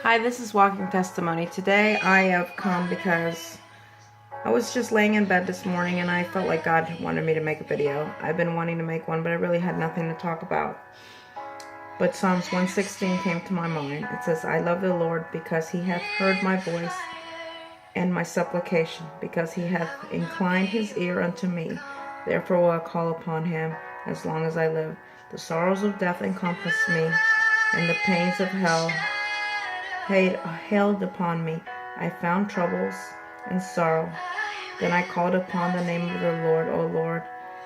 Hi, this is Walking Testimony. Today I have come because I was just laying in bed this morning and I felt like God wanted me to make a video. I've been wanting to make one, but I really had nothing to talk about. But Psalms 116 came to my mind. It says, I love the Lord because he hath heard my voice and my supplication, because he hath inclined his ear unto me. Therefore will I call upon him as long as I live. The sorrows of death encompass me, and the pains of hell hailed upon me. I found troubles and sorrow. Then I called upon the name of the Lord. O Lord,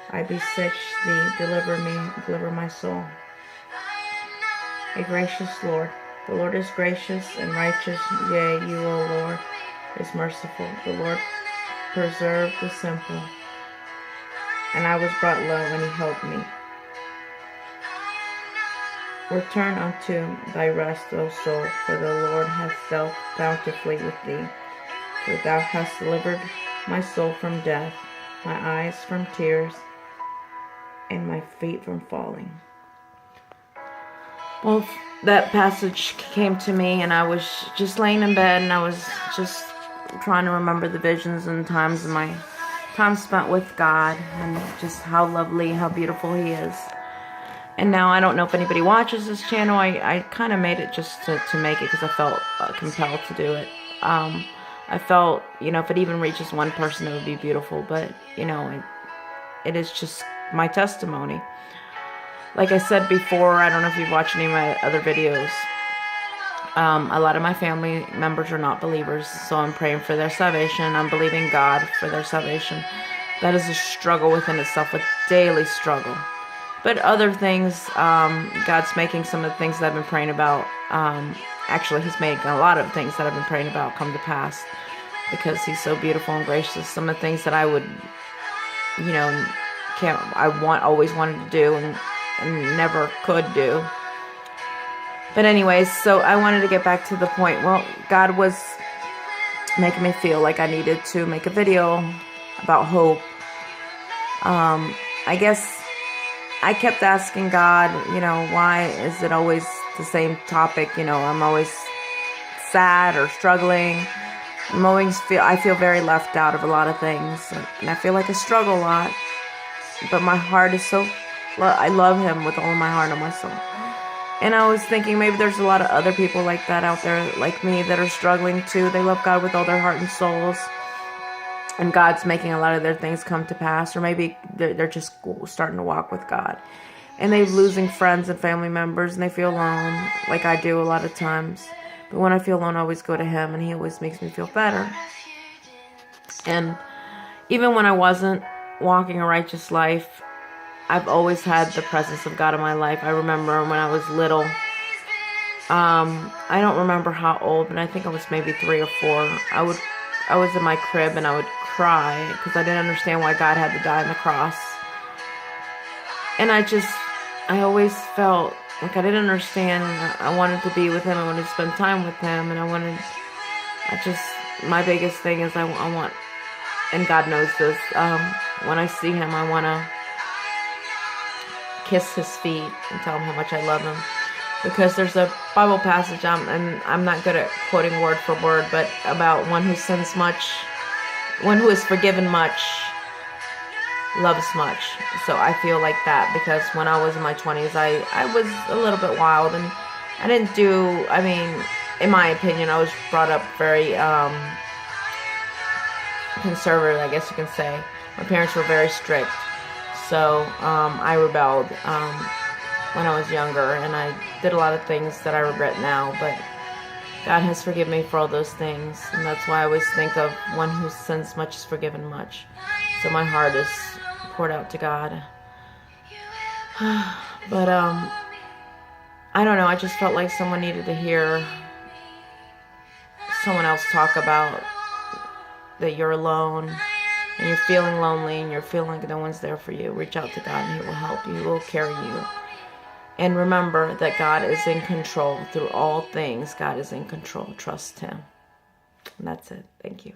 I beseech thee, deliver me, deliver my soul. A gracious Lord. The Lord is gracious and righteous. Yea, you, O Lord, is merciful. The Lord preserved the simple. And I was brought low, and he helped me. Return unto thy rest, O soul, for the Lord hath dealt bountifully with thee. For thou hast delivered my soul from death, my eyes from tears, and my feet from falling. Well, that passage came to me, and I was just laying in bed, and I was just trying to remember the visions and times of my time spent with God, and just how lovely, how beautiful he is. And now I don't know if anybody watches this channel. I kind of made it just to make it because I felt compelled to do it. I felt, if it even reaches one person, it would be beautiful. But, it is just my testimony. Like I said before, I don't know if you've watched any of my other videos. A lot of my family members are not believers, so I'm praying for their salvation. I'm believing God for their salvation. That is a struggle within itself, a daily struggle. But other things, God's making some of the things that I've been praying about. Actually, he's making a lot of things that I've been praying about come to pass, because he's so beautiful and gracious. Some of the things that I would, always wanted to do and never could do. But anyways, so I wanted to get back to the point. Well, God was making me feel like I needed to make a video about hope. I guess I kept asking God, why is it always the same topic? I'm always sad or struggling. I feel very left out of a lot of things, and I feel like I struggle a lot. But my heart is I love him with all my heart and my soul. And I was thinking maybe there's a lot of other people like that out there, like me, that are struggling too. They love God with all their heart and souls, and God's making a lot of their things come to pass, or maybe they're just starting to walk with God, and they're losing friends and family members, and they feel alone, like I do a lot of times. But when I feel alone, I always go to him, and he always makes me feel better. And even when I wasn't walking a righteous life, I've always had the presence of God in my life. I remember when I was little, I don't remember how old, but I think I was maybe 3 or 4. I was in my crib and I would cry because I didn't understand why God had to die on the cross. And I always felt like I didn't understand. I wanted to be with him. I wanted to spend time with him. And my biggest thing is I want, and God knows this, when I see him, I want to kiss his feet and tell him how much I love him. Because there's a Bible passage, and I'm not good at quoting word for word, but about one who sins much, one who is forgiven much, loves much. So I feel like that, because when I was in my 20s, I was a little bit wild, and I didn't do, in my opinion, I was brought up very conservative, I guess you can say. My parents were very strict, so I rebelled when I was younger, and I did a lot of things that I regret now, but God has forgiven me for all those things, and that's why I always think of one who sins much is forgiven much. So my heart is poured out to God. But I don't know, I just felt like someone needed to hear someone else talk about that you're alone, and you're feeling lonely, and you're feeling like no one's there for you. Reach out to God, and he will help you. He will carry you. And remember that God is in control through all things. God is in control. Trust him. And that's it. Thank you.